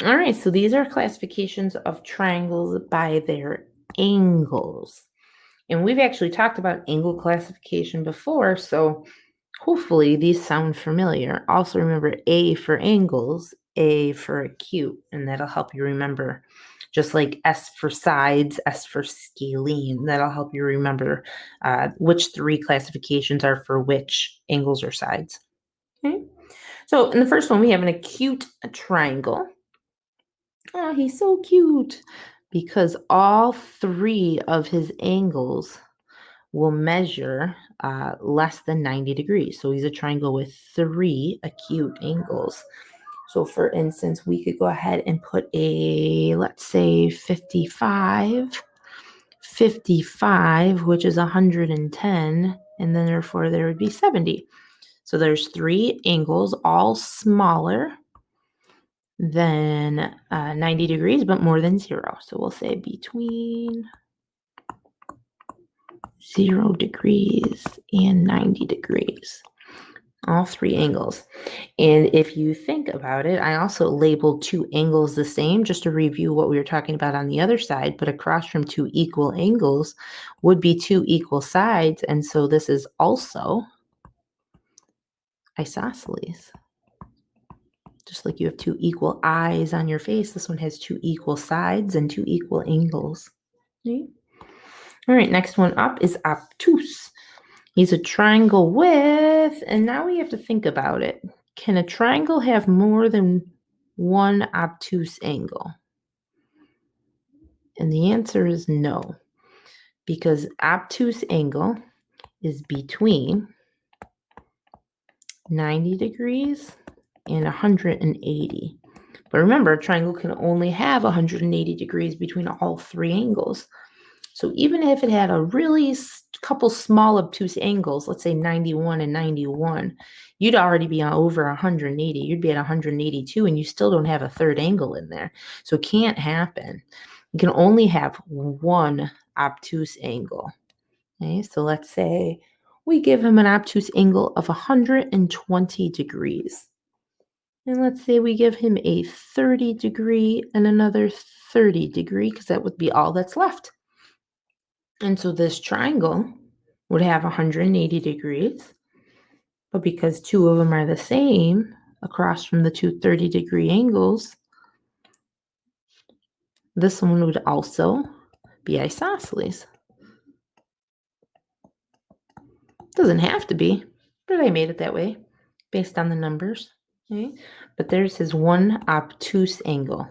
All right, so these are classifications of triangles by their angles. And we've actually talked about angle classification before, so hopefully these sound familiar. Also remember A for angles, A for acute, and that'll help you remember. Just like S for sides, S for scalene. That'll help you remember which three classifications are for which angles or sides. Okay. So in the first one, we have an acute triangle. Oh, he's so cute because all three of his angles will measure less than 90 degrees. So he's a triangle with three acute angles. So for instance, we could go ahead and put let's say 55, which is 110, and then therefore there would be 70. So there's three angles, all smaller than 90 degrees, but more than 0. So we'll say between 0 degrees and 90 degrees. All three angles. And if you think about it, I also labeled two angles the same just to review what we were talking about on the other side, but across from two equal angles would be two equal sides. And so this is also isosceles. Just like you have two equal eyes on your face, this one has two equal sides and two equal angles. Okay. All right, next one up is obtuse. He's a triangle with, and now we have to think about it. Can a triangle have more than one obtuse angle? And the answer is no, because obtuse angle is between 90 degrees and 180. But remember, a triangle can only have 180 degrees between all three angles. So even if it had a really couple small obtuse angles, let's say 91 and 91, you'd already be over 180. You'd be at 182 and you still don't have a third angle in there. So it can't happen. You can only have one obtuse angle. Okay, so let's say we give him an obtuse angle of 120 degrees. And let's say we give him a 30 degree and another 30 degree, because that would be all that's left. And so this triangle would have 180 degrees, but because two of them are the same across from the two 30-degree angles, this one would also be isosceles. Doesn't have to be, but I made it that way based on the numbers. Okay? But there's his one obtuse angle.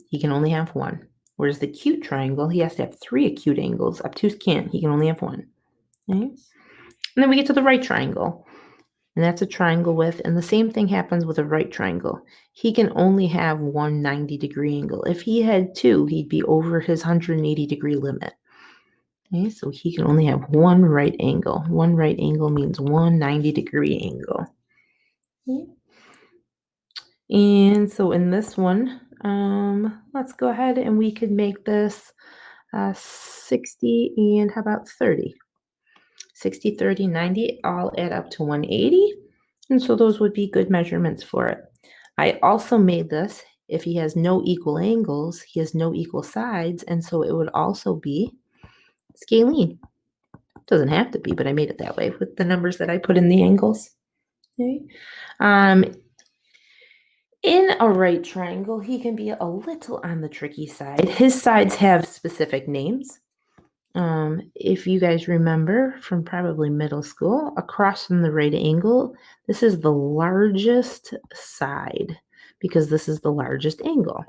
He can only have one. Whereas the acute triangle, he has to have three acute angles. Obtuse can't. He can only have one. Okay? And then we get to the right triangle. And that's a triangle with, and the same thing happens with a right triangle. He can only have one 90-degree angle. If he had two, he'd be over his 180-degree limit. Okay, so he can only have one right angle. One right angle means one 90-degree angle. Okay. And so in this one, let's go ahead and we could make this 60 and how about 30? 60, 30, 90 all add up to 180. And so those would be good measurements for it. I also made this, if he has no equal angles, he has no equal sides, and so it would also be scalene. Doesn't have to be, but I made it that way with the numbers that I put in the angles. Okay. In a right triangle, he can be a little on the tricky side. His sides have specific names. If you guys remember from probably middle school, across from the right angle, this is the largest side because this is the largest angle.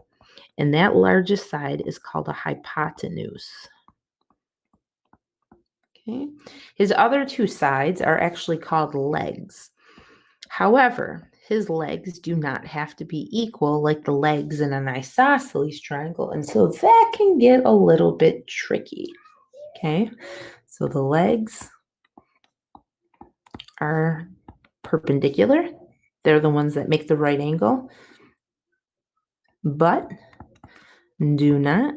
And that largest side is called a hypotenuse. Okay. His other two sides are actually called legs. However, his legs do not have to be equal like the legs in an isosceles triangle, and so that can get a little bit tricky. Okay, so the legs are perpendicular. They're the ones that make the right angle, but do not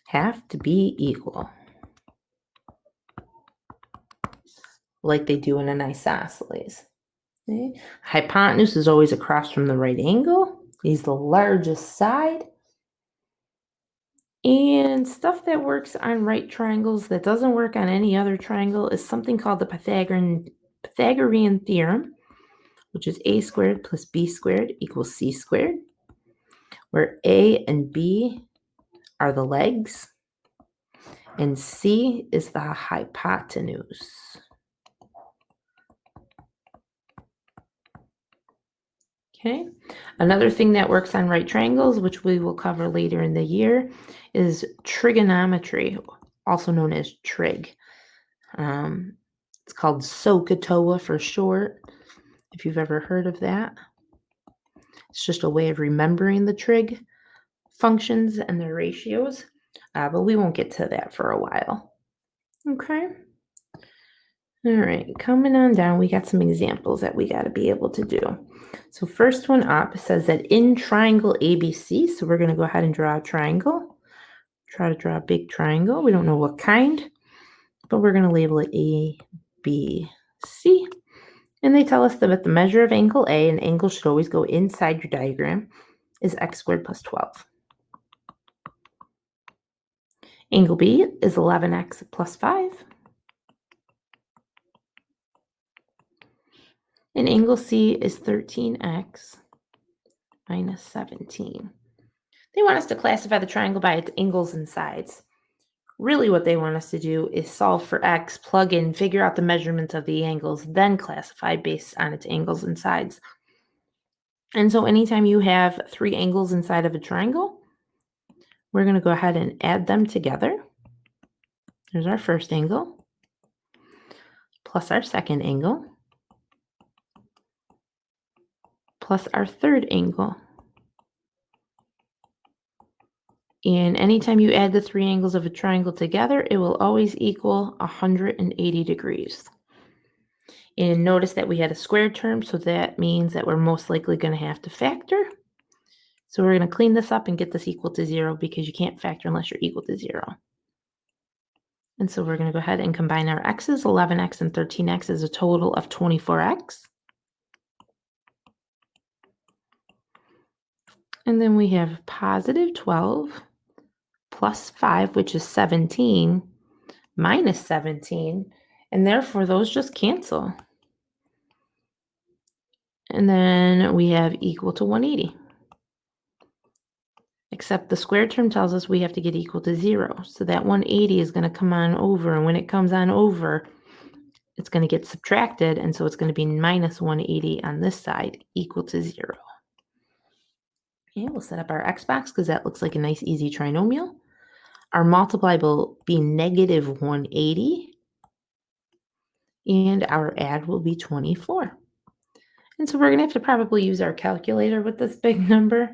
have to be equal like they do in an isosceles. Okay. Hypotenuse is always across from the right angle, is the largest side. And stuff that works on right triangles that doesn't work on any other triangle is something called the Pythagorean theorem, which is a squared plus b squared equals c squared, where a and b are the legs and c is the hypotenuse. Okay. Another thing that works on right triangles, which we will cover later in the year, is trigonometry, also known as trig. It's called SOHCAHTOA for short, if you've ever heard of that. It's just a way of remembering the trig functions and their ratios, but we won't get to that for a while. Okay. All right, coming on down, we got some examples that we got to be able to do. So first one up says that in triangle ABC, so we're going to go ahead and draw a triangle. Try to draw a big triangle. We don't know what kind, but we're going to label it A, B, C. And they tell us that the measure of angle A, and angle should always go inside your diagram, is x squared plus 12. Angle B is 11x plus 5. And angle C is 13x minus 17. They want us to classify the triangle by its angles and sides. Really what they want us to do is solve for x, plug in, figure out the measurements of the angles, then classify based on its angles and sides. And so anytime you have three angles inside of a triangle, we're going to go ahead and add them together. There's our first angle, plus our second angle, plus our third angle. And anytime you add the three angles of a triangle together, it will always equal 180 degrees. And notice that we had a square term, so that means that we're most likely going to have to factor. So we're going to clean this up and get this equal to 0 because you can't factor unless you're equal to 0. And so we're going to go ahead and combine our x's. 11x and 13x is a total of 24x. And then we have positive 12 plus 5, which is 17, minus 17. And therefore, those just cancel. And then we have equal to 180. Except the square term tells us we have to get equal to 0. So that 180 is going to come on over. And when it comes on over, it's going to get subtracted. And so it's going to be minus 180 on this side, equal to 0. Okay, we'll set up our x box because that looks like a nice, easy trinomial. Our multiply will be negative 180. And our add will be 24. And so we're going to have to probably use our calculator with this big number.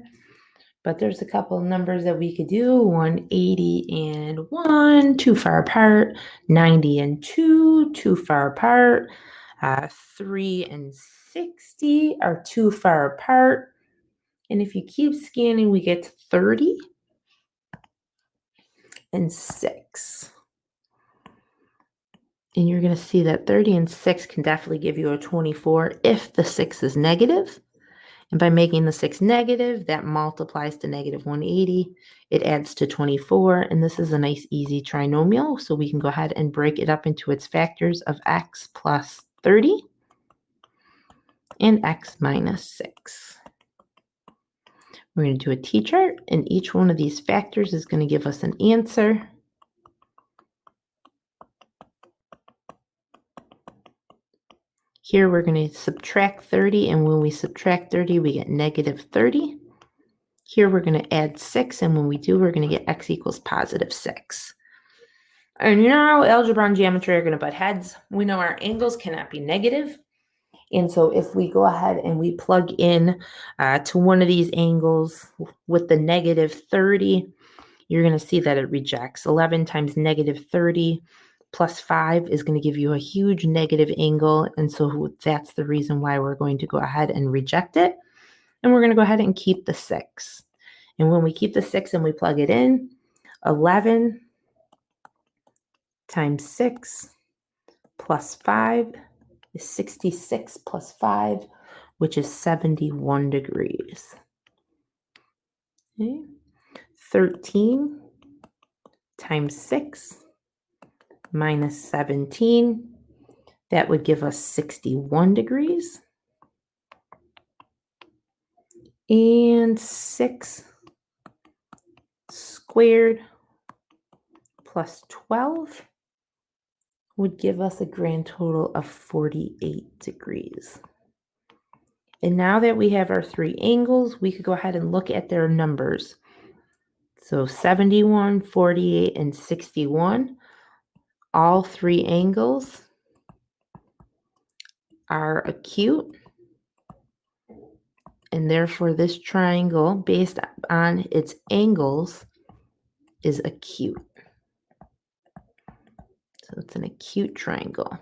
But there's a couple of numbers that we could do. 180 and 1, too far apart. 90 and 2, too far apart. 3 and 60 are too far apart. And if you keep scanning, we get 30 and 6. And you're going to see that 30 and 6 can definitely give you a 24 if the 6 is negative. And by making the 6 negative, that multiplies to negative 180. It adds to 24, and this is a nice, easy trinomial. So we can go ahead and break it up into its factors of x plus 30 and x minus 6. We're going to do a t-chart, and each one of these factors is going to give us an answer. Here we're going to subtract 30, and when we subtract 30, we get negative 30. Here we're going to add 6, and when we do, we're going to get x equals positive 6. And you know how algebra and geometry are going to butt heads? We know our angles cannot be negative. And so if we go ahead and we plug in to one of these angles with the negative 30, you're going to see that it rejects. 11 times negative 30 plus 5 is going to give you a huge negative angle. And so that's the reason why we're going to go ahead and reject it. And we're going to go ahead and keep the 6. And when we keep the 6 and we plug it in, 11 times 6 plus 5 is 66 plus 5, which is 71 degrees. Okay. 13 times 6 minus 17. That would give us 61 degrees. And 6 squared plus 12 would give us a grand total of 48 degrees. And now that we have our three angles, we could go ahead and look at their numbers. So 71, 48, and 61, all three angles are acute. And therefore, this triangle, based on its angles, is acute. So it's an acute triangle.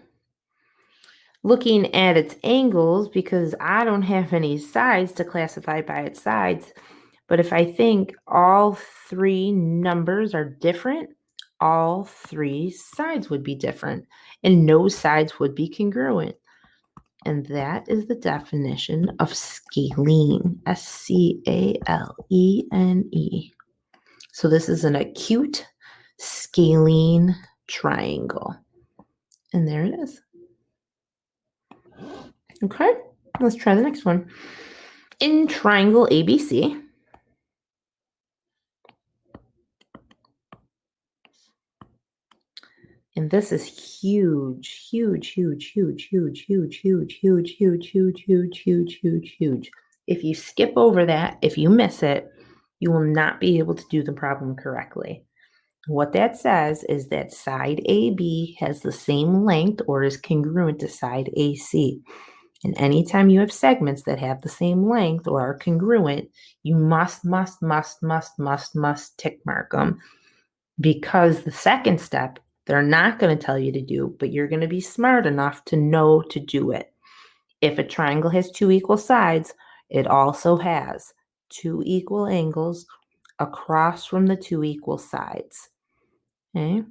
Looking at its angles, because I don't have any sides to classify by its sides, but if I think all three numbers are different, all three sides would be different, and no sides would be congruent. And that is the definition of scalene, S-C-A-L-E-N-E. So this is an acute scalene triangle. And there it is. Okay, let's try the next one. In triangle ABC, and this is huge, huge, huge, huge, huge, huge, huge, huge, huge, huge, huge, huge, huge, huge. If you skip over that, if you miss it, you will not be able to do the problem correctly. What that says is that side AB has the same length or is congruent to side AC. And anytime you have segments that have the same length or are congruent, you must tick mark them, because the second step, they're not going to tell you to do, but you're going to be smart enough to know to do it. If a triangle has two equal sides, it also has two equal angles across from the two equal sides. Okay?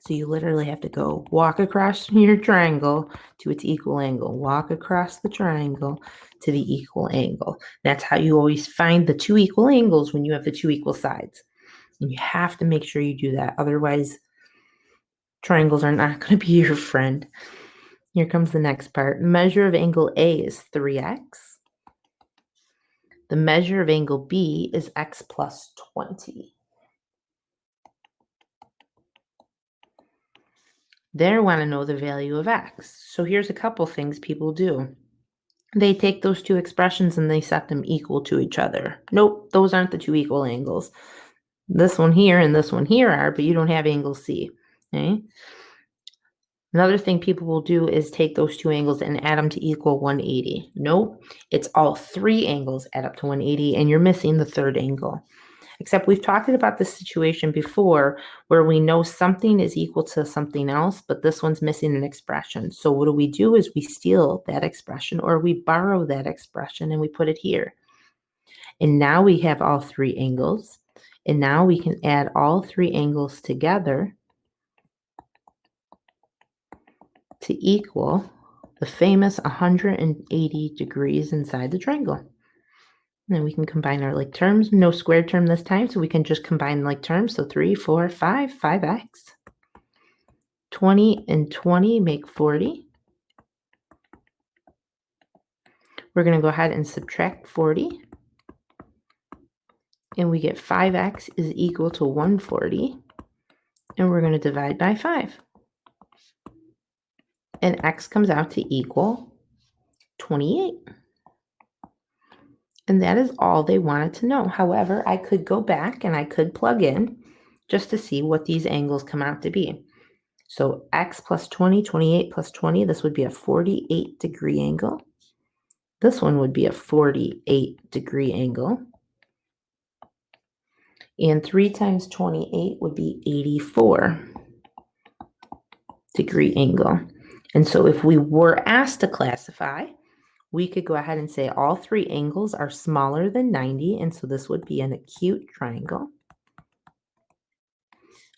So you literally have to go walk across your triangle to its equal angle, walk across the triangle to the equal angle. That's how you always find the two equal angles when you have the two equal sides. And you have to make sure you do that. Otherwise, triangles are not going to be your friend. Here comes the next part. Measure of angle A is 3x. The measure of angle B is x plus 20. They want to know the value of x. So here's a couple things people do. They take those two expressions and they set them equal to each other. Nope, those aren't the two equal angles. This one here and this one here are, but you don't have angle C. Okay? Another thing people will do is take those two angles and add them to equal 180. Nope, it's all three angles add up to 180, and you're missing the third angle. Except we've talked about this situation before where we know something is equal to something else, but this one's missing an expression. So what we do is we steal that expression, or we borrow that expression and we put it here. And now we have all three angles. And now we can add all three angles together to equal the famous 180 degrees inside the triangle. And then we can combine our like terms. No squared term this time, so we can just combine like terms. So 3, 4, 5, 5x. 20 and 20 make 40. We're going to go ahead and subtract 40. And we get 5x is equal to 140. And we're going to divide by 5. And x comes out to equal 28. And that is all they wanted to know. However, I could go back and I could plug in just to see what these angles come out to be. So x plus 20, 28 plus 20, this would be a 48 degree angle. This one would be a 48 degree angle. And 3 times 28 would be 84 degree angle. And so if we were asked to classify, we could go ahead and say all three angles are smaller than 90, and so this would be an acute triangle.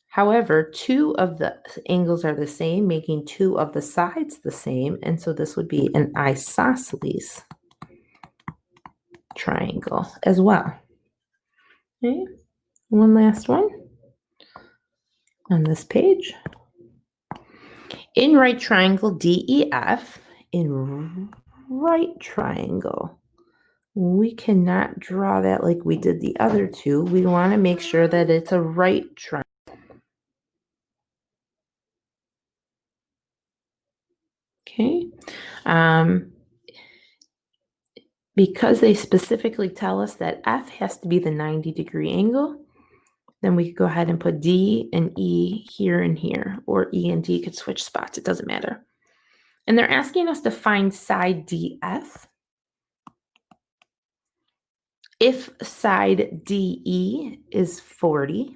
However, two of the angles are the same, making two of the sides the same, and so this would be an isosceles triangle as well. Okay, one last one on this page. In right triangle DEF, in right triangle, we cannot draw that like we did the other two. We want to make sure that it's a right triangle. Okay. Because they specifically tell us that F has to be the 90-degree angle, then we could go ahead and put D and E here and here, or E and D could switch spots. It doesn't matter. And they're asking us to find side DF. If side DE is 40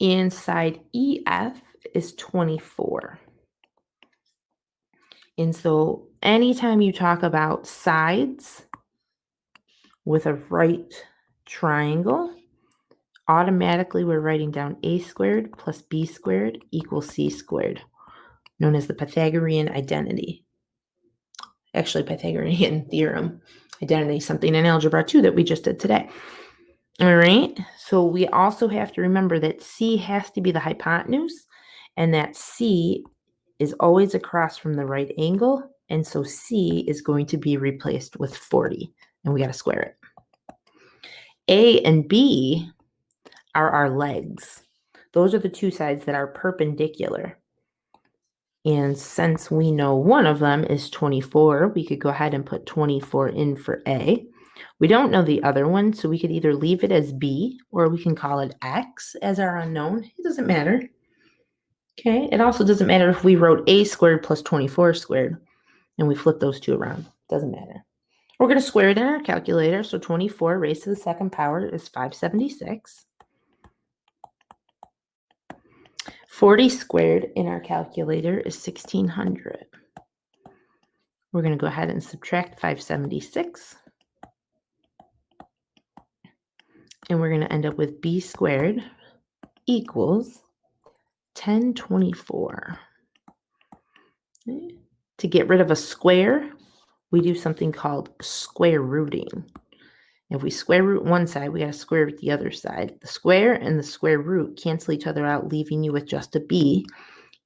and side EF is 24. And so anytime you talk about sides with a right triangle, automatically we're writing down a squared plus b squared equals c squared, known as the Pythagorean identity. Actually, Pythagorean theorem. Identity, something in algebra 2 that we just did today. All right, so we also have to remember that C has to be the hypotenuse, and that C is always across from the right angle, and so C is going to be replaced with 40, and we got to square it. A and B are our legs. Those are the two sides that are perpendicular. And since we know one of them is 24, we could go ahead and put 24 in for A. We don't know the other one, so we could either leave it as B or we can call it X as our unknown. It doesn't matter. Okay, it also doesn't matter if we wrote A squared plus 24 squared and we flip those two around. Doesn't matter. We're going to square it in our calculator. So 24 raised to the second power is 576. 40 squared in our calculator is 1600. We're going to go ahead and subtract 576. And we're going to end up with b squared equals 1024. Okay. To get rid of a square, we do something called square rooting. If we square root one side, we got to square root the other side. The square and the square root cancel each other out, leaving you with just a b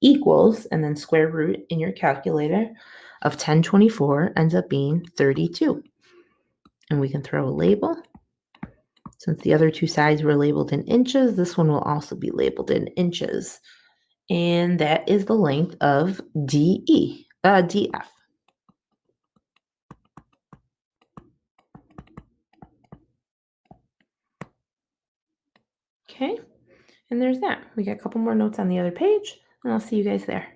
equals, and then square root in your calculator of 1024 ends up being 32. And we can throw a label. Since the other two sides were labeled in inches, this one will also be labeled in inches. And that is the length of DF. Okay, and there's that. We got a couple more notes on the other page, and I'll see you guys there.